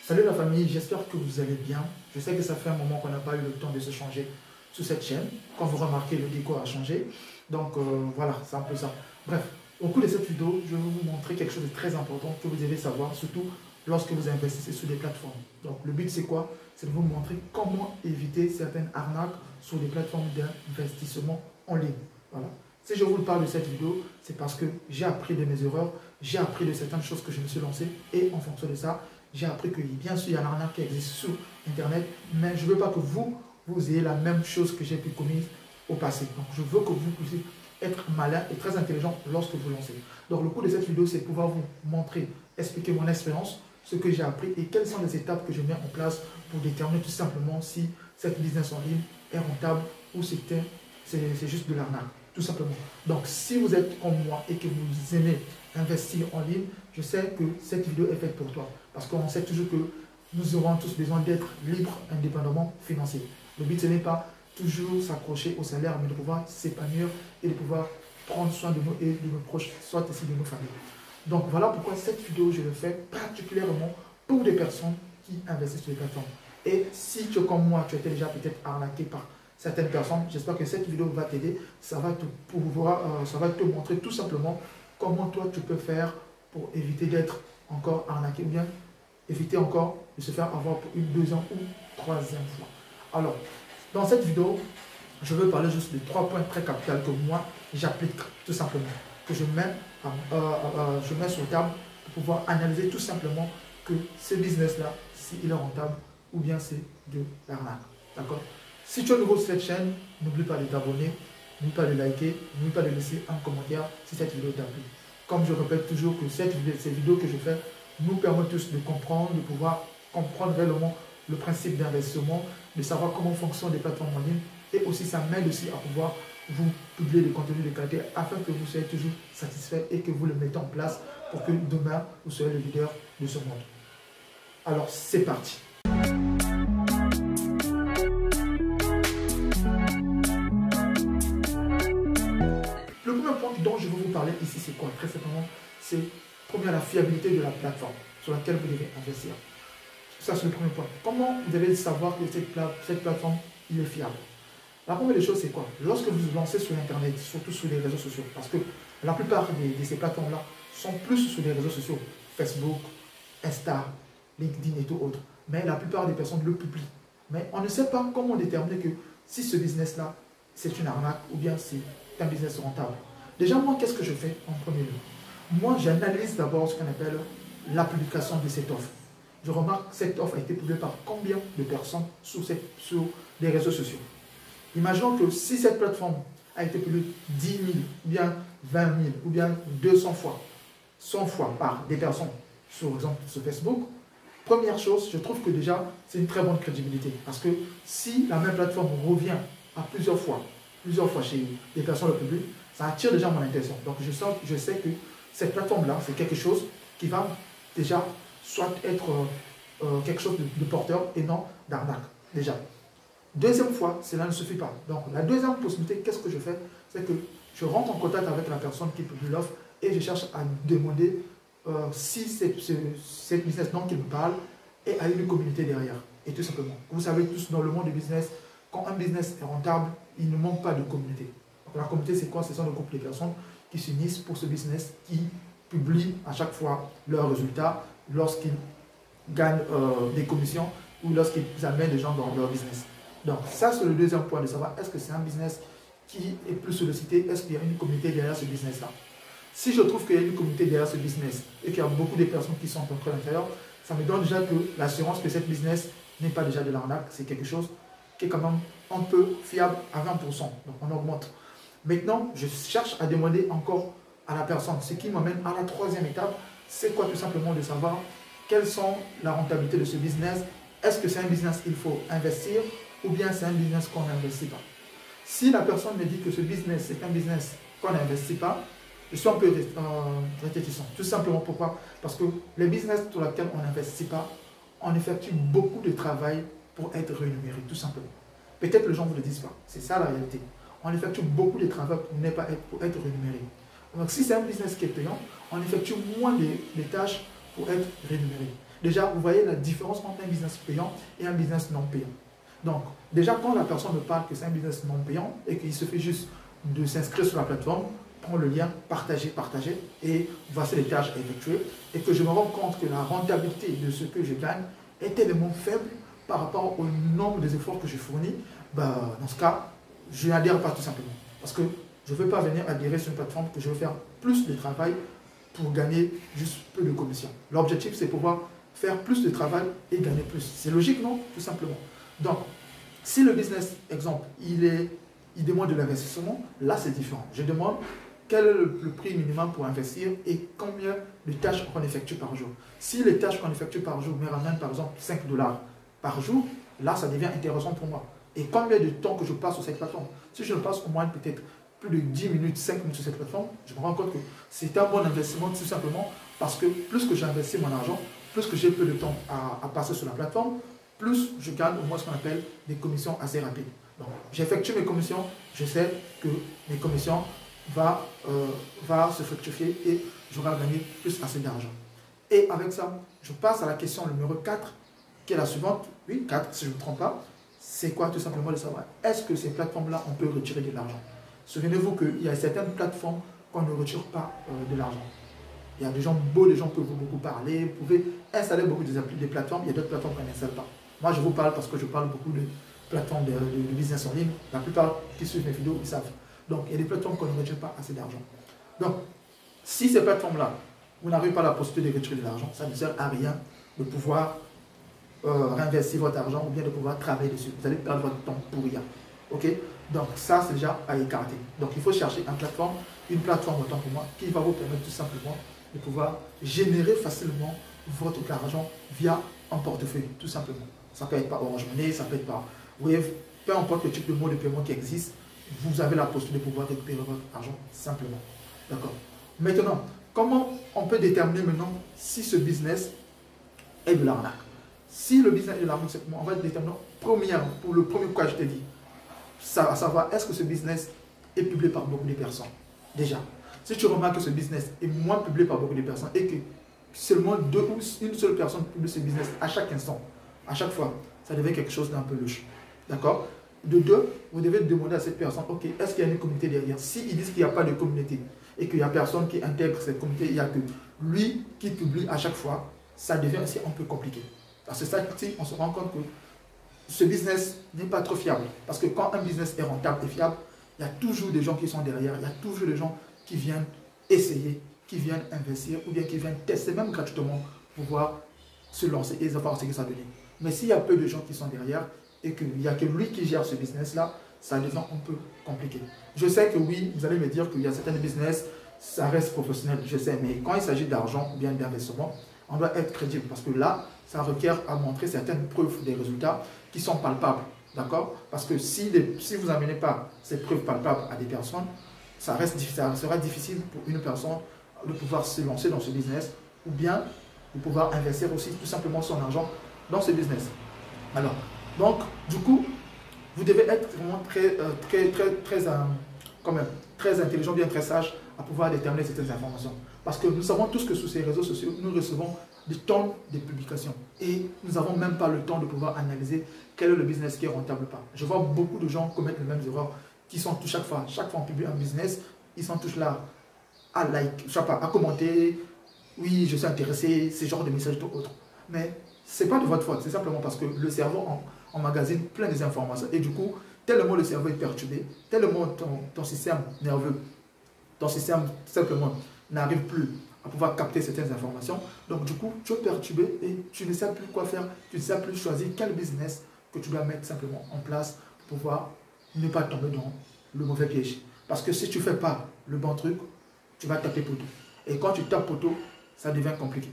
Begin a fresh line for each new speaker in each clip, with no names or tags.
Salut la famille, j'espère que vous allez bien. Je sais que ça fait un moment qu'on n'a pas eu le temps de se changer sur cette chaîne. Quand vous remarquez, le décor a changé. Donc voilà, c'est un peu ça. Bref, au cours de cette vidéo, je vais vous montrer quelque chose de très important que vous devez savoir, surtout lorsque vous investissez sur des plateformes. Donc le but c'est quoi? C'est de vous montrer comment éviter certaines arnaques sur des plateformes d'investissement en ligne. Voilà. Si je vous parle de cette vidéo, c'est parce que j'ai appris de mes erreurs, j'ai appris de certaines choses que je me suis lancé et en fonction de ça, j'ai appris que bien sûr il y a l'arnaque qui existe sur Internet, mais je ne veux pas que vous ayez la même chose que j'ai pu commettre au passé. Donc je veux que vous puissiez être malin et très intelligent lorsque vous lancez. Donc le coup de cette vidéo, c'est pouvoir vous montrer, expliquer mon expérience, ce que j'ai appris et quelles sont les étapes que je mets en place pour déterminer tout simplement si cette business en ligne est rentable ou c'est juste de l'arnaque, tout simplement. Donc si vous êtes comme moi et que vous aimez investir en ligne, je sais que cette vidéo est faite pour toi. Parce qu'on sait toujours que nous aurons tous besoin d'être libres, indépendamment financiers. Le but, ce n'est pas toujours s'accrocher au salaire, mais de pouvoir s'épanouir et de pouvoir prendre soin de nous et de nos proches, soit aussi de nos familles. Donc voilà pourquoi cette vidéo, je le fais particulièrement pour des personnes qui investissent sur les plateformes. Et si tu es comme moi, tu étais déjà peut-être arnaqué par certaines personnes, j'espère que cette vidéo va t'aider. Ça va te montrer tout simplement comment toi tu peux faire pour éviter d'être encore arnaqué ou bien éviter encore de se faire avoir pour une deuxième ou troisième fois. Alors, dans cette vidéo, je veux parler juste de 3 points très capitaux que moi j'applique tout simplement, que je mets sur table pour pouvoir analyser tout simplement que ce business-là, s'il est rentable ou bien c'est de l'arnaque. D'accord? Si tu es nouveau sur cette chaîne, n'oublie pas de t'abonner, n'oublie pas de liker, n'oublie pas de laisser un commentaire si cette vidéo t'a plu. Comme je répète toujours que ces vidéos que je fais nous permettent tous de comprendre, de pouvoir comprendre réellement le principe d'investissement, de savoir comment fonctionnent les plateformes en ligne et aussi ça m'aide aussi à pouvoir vous publier des contenus de qualité afin que vous soyez toujours satisfait et que vous le mettez en place pour que demain vous soyez le leader de ce monde. Alors c'est parti. Le premier point dont je veux vous parler ici, c'est quoi? Très simplement, c'est première la fiabilité de la plateforme sur laquelle vous devez investir. Ça, c'est le premier point. Comment vous devez savoir que cette plateforme il est fiable? La première des choses, c'est quoi? Lorsque vous vous lancez sur Internet, surtout sur les réseaux sociaux, parce que la plupart de ces plateformes-là sont plus sur les réseaux sociaux, Facebook, Insta, LinkedIn et tout autre. Mais la plupart des personnes le publient. Mais on ne sait pas comment déterminer que si ce business-là, c'est une arnaque ou bien c'est un business rentable. Déjà, moi, qu'est-ce que je fais en premier lieu? Moi, j'analyse d'abord ce qu'on appelle la publication de cette offre. Je remarque que cette offre a été publiée par combien de personnes sur les réseaux sociaux. Imaginons que si cette plateforme a été publiée 10 000, ou bien 20 000, ou bien 200 fois, 100 fois par des personnes, sur exemple sur Facebook, première chose, je trouve que déjà, c'est une très bonne crédibilité. Parce que si la même plateforme revient à plusieurs fois chez les personnes le public, ça attire déjà mon attention. Donc je sais que cette plateforme-là, c'est quelque chose qui va déjà soit être quelque chose de porteur et non d'arnaque, déjà. Deuxième fois, cela ne suffit pas. Donc la deuxième possibilité, qu'est-ce que je fais? C'est que je rentre en contact avec la personne qui publie l'offre et je cherche à demander si cette business dont il me parle et a une communauté derrière. Et tout simplement, vous savez tous dans le monde du business, quand un business est rentable, il ne manque pas de communauté. Donc, la communauté, c'est quoi? Ce sont le groupe de personnes qui s'unissent pour ce business, qui publient à chaque fois leurs résultats lorsqu'ils gagnent des commissions ou lorsqu'ils amènent des gens dans leur business. Donc ça, c'est le deuxième point de savoir est-ce que c'est un business qui est plus sollicité, est-ce qu'il y a une communauté derrière ce business-là. Si je trouve qu'il y a une communauté derrière ce business et qu'il y a beaucoup de personnes qui sont entrées à l'intérieur, ça me donne déjà que l'assurance que cette business n'est pas déjà de l'arnaque, c'est quelque chose qui est quand même un peu fiable à 20%. Donc on augmente. Maintenant, je cherche à demander encore à la personne, ce qui m'amène à la troisième étape, c'est quoi tout simplement de savoir quelles sont la rentabilité de ce business. Est-ce que c'est un business qu'il faut investir ou bien c'est un business qu'on n'investit pas? Si la personne me dit que ce business c'est un business qu'on n'investit pas, je suis un peu réticent. Tout simplement pourquoi? Parce que les business sur lesquels on n'investit pas, on effectue beaucoup de travail pour être rémunéré, tout simplement. Peut-être les gens ne vous le disent pas, c'est ça la réalité. On effectue beaucoup de travail pour être rémunéré. Donc si c'est un business qui est payant, on effectue moins de tâches pour être rémunéré. Déjà, vous voyez la différence entre un business payant et un business non payant. Donc, déjà, quand la personne me parle que c'est un business non payant et qu'il se fait juste de s'inscrire sur la plateforme, prendre le lien, partager, et voici les tâches à effectuer, et que je me rends compte que la rentabilité de ce que je gagne est tellement faible par rapport au nombre des efforts que je fournis, bah, dans ce cas, je n'adhère pas tout simplement. Parce que je ne veux pas venir adhérer sur une plateforme que je veux faire plus de travail pour gagner juste peu de commission. L'objectif, c'est pouvoir faire plus de travail et gagner plus. C'est logique, non? Tout simplement. Donc, si le business, exemple, il demande de l'investissement, là, c'est différent. Je demande quel est le prix minimum pour investir et combien de tâches qu'on effectue par jour. Si les tâches qu'on effectue par jour me ramènent, par exemple, 5 dollars par jour, là, ça devient intéressant pour moi. Et combien de temps que je passe sur cette plateforme? Si je passe au moins peut-être plus de 10 minutes, 5 minutes sur cette plateforme, je me rends compte que c'est un bon investissement tout simplement parce que plus que j'investis mon argent, plus que j'ai peu de temps à passer sur la plateforme, plus je gagne au moins ce qu'on appelle des commissions assez rapides. Donc, j'effectue mes commissions, je sais que mes commissions va se fructifier et j'aurai à gagner plus assez d'argent. Et avec ça, je passe à la question numéro 4, qui est la suivante. Oui, 4, si je ne me trompe pas. C'est quoi tout simplement de savoir? Est-ce que ces plateformes-là, on peut retirer de l'argent? Souvenez-vous qu'il y a certaines plateformes qu'on ne retire pas de l'argent. Il y a des gens beaux, des gens peuvent beaucoup parler, vous pouvez installer beaucoup des plateformes, il y a d'autres plateformes qu'on n'installe pas. Moi, je vous parle parce que je parle beaucoup de plateformes de business en ligne. La plupart qui suivent mes vidéos, ils savent. Donc, il y a des plateformes qu'on ne retire pas assez d'argent. Donc, si ces plateformes-là, vous n'avez pas la possibilité de retirer de l'argent, ça ne sert à rien de pouvoir réinvestir votre argent ou bien de pouvoir travailler dessus. Vous allez perdre votre temps pour rien. Ok? Donc, ça, c'est déjà à écarter. Donc, il faut chercher une plateforme autant pour moi, qui va vous permettre tout simplement de pouvoir générer facilement votre argent via un portefeuille, tout simplement. Ça peut être par Orange Money, ça peut être par Wave, peu importe le type de mode de paiement qui existe, vous avez la possibilité de pouvoir récupérer votre argent simplement. D'accord? Maintenant, comment on peut déterminer maintenant si ce business est de l'arnaque? Si le business est de l'arnaque, on va déterminer pour le premier cas, je t'ai dit, à savoir, est-ce que ce business est publié par beaucoup de personnes? Déjà, si tu remarques que ce business est moins publié par beaucoup de personnes et que seulement une seule personne publie ce business à chaque instant, à chaque fois, ça devient quelque chose d'un peu louche. D'accord? De deux, vous devez demander à cette personne, ok, est-ce qu'il y a une communauté derrière? S'ils disent qu'il n'y a pas de communauté et qu'il n'y a personne qui intègre cette communauté, il n'y a que lui qui publie à chaque fois, ça devient aussi un peu compliqué. Parce que ça, on se rend compte que ce business n'est pas trop fiable. Parce que quand un business est rentable et fiable, il y a toujours des gens qui sont derrière, il y a toujours des gens qui viennent essayer, qui viennent investir ou bien qui viennent tester même gratuitement pour pouvoir se lancer et savoir ce que ça donne. Mais s'il y a peu de gens qui sont derrière et qu'il n'y a que lui qui gère ce business-là, ça devient un peu compliqué. Je sais que oui, vous allez me dire qu'il y a certains business, ça reste professionnel, je sais, mais quand il s'agit d'argent ou bien d'investissement, on doit être crédible parce que là, ça requiert à montrer certaines preuves des résultats qui sont palpables. D'accord? Parce que si vous n'amenez pas ces preuves palpables à des personnes, ça sera difficile pour une personne de pouvoir se lancer dans ce business ou bien de pouvoir investir aussi tout simplement son argent dans ce business. Alors, donc, du coup, vous devez être vraiment très intelligent, bien très sage à pouvoir déterminer certaines informations. Parce que nous savons tous que sur ces réseaux sociaux, nous recevons des tonnes de publications. Et nous n'avons même pas le temps de pouvoir analyser quel est le business qui est rentable ou pas. Je vois beaucoup de gens commettre les mêmes erreurs qui sont chaque fois on publie un business, ils sont tous là à à commenter, oui, je suis intéressé, ce genre de messages ou autre. Mais ce n'est pas de votre faute, c'est simplement parce que le cerveau emmagasine plein des informations. Et du coup, tellement le cerveau est perturbé, tellement ton système nerveux, ton système simplement n'arrive plus à pouvoir capter certaines informations. Donc du coup, tu es perturbé et tu ne sais plus quoi faire, tu ne sais plus choisir quel business que tu dois mettre simplement en place pour pouvoir ne pas tomber dans le mauvais piège. Parce que si tu ne fais pas le bon truc, tu vas taper poteau. Et quand tu tapes poteau, ça devient compliqué.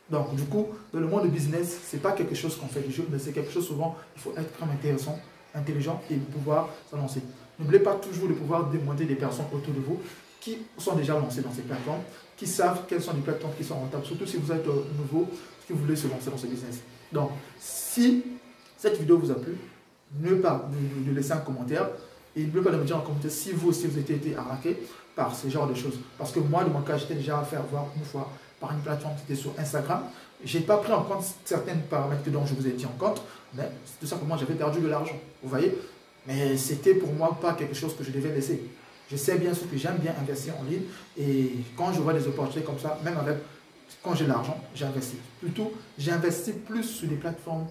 Donc du coup, dans le monde du business, ce n'est pas quelque chose qu'on fait du jeu, mais c'est quelque chose souvent, il faut être comme intéressant, intelligent et pouvoir se lancer. N'oubliez pas toujours de pouvoir demander des personnes autour de vous qui sont déjà lancées dans ces plateformes, qui savent quelles sont les plateformes qui sont rentables, surtout si vous êtes nouveau, si vous voulez se lancer dans ce business. Donc, si cette vidéo vous a plu, n'oubliez pas de laisser un commentaire et n'oubliez pas de me dire en commentaire si vous aussi vous avez été arnaqué par ce genre de choses. Parce que moi, de mon cas, j'étais déjà fait avoir une fois par une plateforme qui était sur Instagram. Je n'ai pas pris en compte certains paramètres dont je vous ai dit en compte, mais tout simplement, j'avais perdu de l'argent. Vous voyez? Mais c'était pour moi pas quelque chose que je devais laisser. Je sais bien ce que j'aime bien investir en ligne et quand je vois des opportunités comme ça, même avec, quand j'ai l'argent, j'investis. Plutôt, j'investis plus sur des plateformes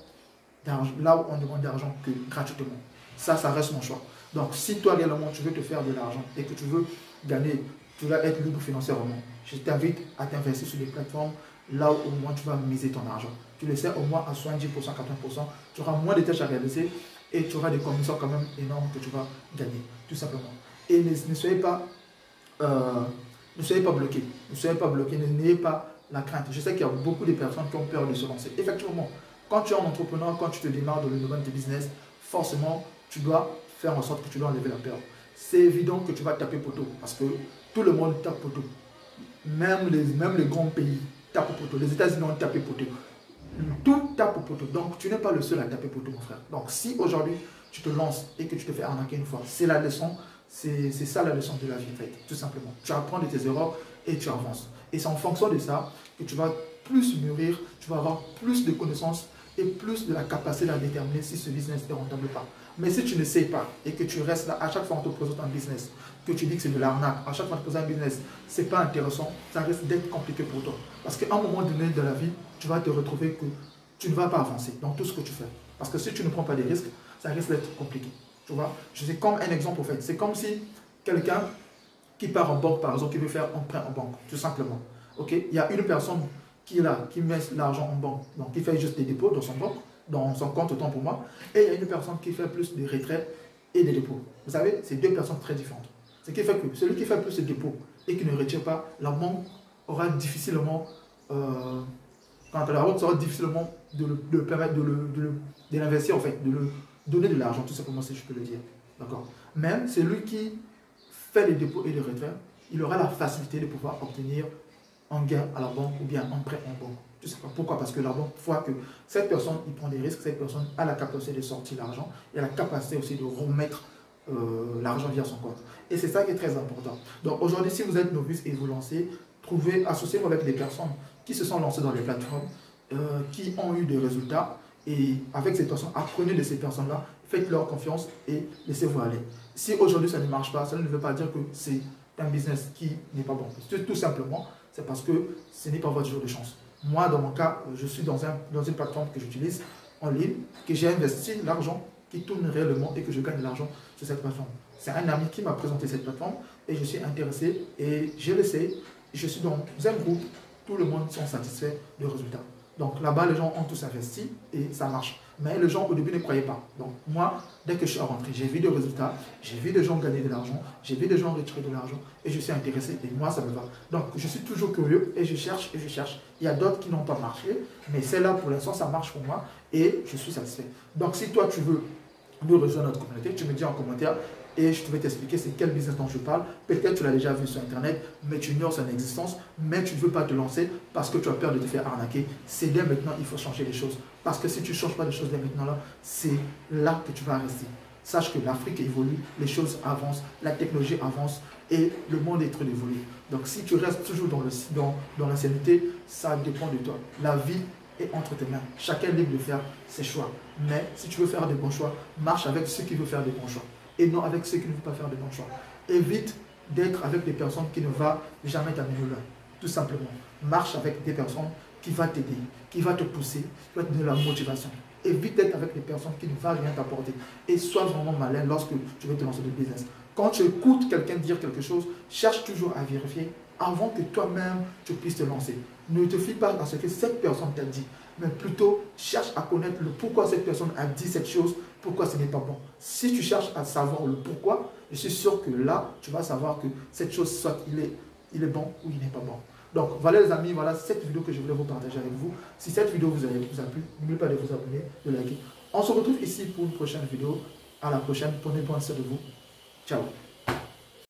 là où on demande d'argent que gratuitement. Ça reste mon choix. Donc, si toi, réellement, tu veux te faire de l'argent et que tu veux gagner, tu vas être libre financièrement, je t'invite à t'investir sur des plateformes là où au moins tu vas miser ton argent. Tu le sais, au moins à 70%, 80%, tu auras moins de tâches à réaliser et tu auras des commissions quand même énormes que tu vas gagner, tout simplement. Et ne soyez pas bloqués. Ne soyez pas bloqués, n'ayez pas la crainte. Je sais qu'il y a beaucoup de personnes qui ont peur de se lancer. Effectivement, quand tu es un entrepreneur, quand tu te démarres dans le domaine du business, forcément, tu dois faire en sorte que tu dois enlever la peur. C'est évident que tu vas taper poteau parce que tout le monde tape poteau. Même les grands pays tapent poteau. Les États-Unis ont tapé poteau. Tout tape poteau. Donc, tu n'es pas le seul à taper poteau, mon frère. Donc, si aujourd'hui, tu te lances et que tu te fais arnaquer une fois, c'est la leçon. C'est ça la leçon de la vie, en fait, tout simplement. Tu apprends de tes erreurs et tu avances. Et c'est en fonction de ça que tu vas plus mûrir, tu vas avoir plus de connaissances et plus de la capacité à déterminer si ce business est rentable ou pas. Mais si tu ne sais pas et que tu restes là, à chaque fois on te présente un business, que tu dis que c'est de l'arnaque, à chaque fois on te présente un business, c'est pas intéressant, ça risque d'être compliqué pour toi. Parce qu'à un moment donné de la vie, tu vas te retrouver que tu ne vas pas avancer dans tout ce que tu fais. Parce que si tu ne prends pas des risques, ça risque d'être compliqué. Tu vois, je sais comme un exemple au fait. C'est comme si quelqu'un qui part en banque, par exemple, qui veut faire un prêt en banque, tout simplement. Ok, il y a une personne qui est là, qui met l'argent en banque, donc qui fait juste des dépôts dans son banque, dans son compte, autant pour moi, et il y a une personne qui fait plus de retraits et des dépôts. Vous savez, c'est deux personnes très différentes. Ce qui fait que celui qui fait plus de dépôts et qui ne retire pas, la banque aura difficilement, la banque sera difficilement de permettre de l'investir, en fait, de le donner de l'argent, tout simplement, si je peux le dire. D'accord. Même celui qui fait les dépôts et les retraits, il aura la facilité de pouvoir obtenir un gain à la banque ou bien un prêt en banque. Tu sais pas pourquoi? Parce que la banque voit que cette personne, il prend des risques, cette personne a la capacité de sortir l'argent et a la capacité aussi de remettre l'argent via son compte. Et c'est ça qui est très important. Donc aujourd'hui, si vous êtes novice et vous lancez, associez-vous avec des personnes qui se sont lancées dans les plateformes, qui ont eu des résultats. Et avec ces personnes, apprenez de ces personnes-là, faites-leur confiance et laissez-vous aller. Si aujourd'hui ça ne marche pas, ça ne veut pas dire que c'est un business qui n'est pas bon. Tout simplement, c'est parce que ce n'est pas votre jour de chance. Moi, dans mon cas, je suis dans une plateforme que j'utilise en ligne, que j'ai investi l'argent qui tourne réellement et que je gagne de l'argent sur cette plateforme. C'est un ami qui m'a présenté cette plateforme et je suis intéressé et je le sais. Je suis dans un groupe, tout le monde sont satisfaits des résultats. Donc là-bas, les gens ont tous investi et ça marche. Mais les gens au début ne croyaient pas. Donc moi, dès que je suis rentré, j'ai vu des résultats, j'ai vu des gens gagner de l'argent, j'ai vu des gens retirer de l'argent et je suis intéressé et moi, ça me va. Donc je suis toujours curieux et je cherche et je cherche. Il y a d'autres qui n'ont pas marché, mais celle-là, pour l'instant, ça marche pour moi et je suis satisfait. Donc si toi, tu veux nous rejoindre notre communauté, tu me dis en commentaire et je vais t'expliquer c'est quel business dont je parle. Peut-être que tu l'as déjà vu sur Internet, mais tu ignores son existence, mais tu ne veux pas te lancer parce que tu as peur de te faire arnaquer. C'est dès maintenant, il faut changer les choses. Parce que si tu ne changes pas les choses dès maintenant, là, c'est là que tu vas rester. Sache que l'Afrique évolue, les choses avancent, la technologie avance et le monde est très évolué. Donc si tu restes toujours dans l'ancienneté, ça dépend de toi. La vie est entre tes mains. Chacun est libre de faire ses choix. Mais si tu veux faire des bons choix, marche avec ceux qui veulent faire des bons choix. Et non avec ceux qui ne veulent pas faire de bons choix. Évite d'être avec des personnes qui ne vont jamais t'amener loin. Tout simplement. Marche avec des personnes qui vont t'aider, qui vont te pousser, qui vont te donner la motivation. Évite d'être avec des personnes qui ne vont rien t'apporter. Et sois vraiment malin lorsque tu veux te lancer dans le business. Quand tu écoutes quelqu'un dire quelque chose, cherche toujours à vérifier avant que toi-même tu puisses te lancer. Ne te fie pas à ce que cette personne t'a dit, mais plutôt cherche à connaître le pourquoi cette personne a dit cette chose, pourquoi ce n'est pas bon. Si tu cherches à savoir le pourquoi, je suis sûr que là, tu vas savoir que cette chose, soit il est bon ou il n'est pas bon. Donc voilà les amis, voilà cette vidéo que je voulais vous partager avec vous. Si cette vidéo vous a plu, n'oubliez pas de vous abonner, de liker. On se retrouve ici pour une prochaine vidéo. À la prochaine, prenez soin de vous. Ciao.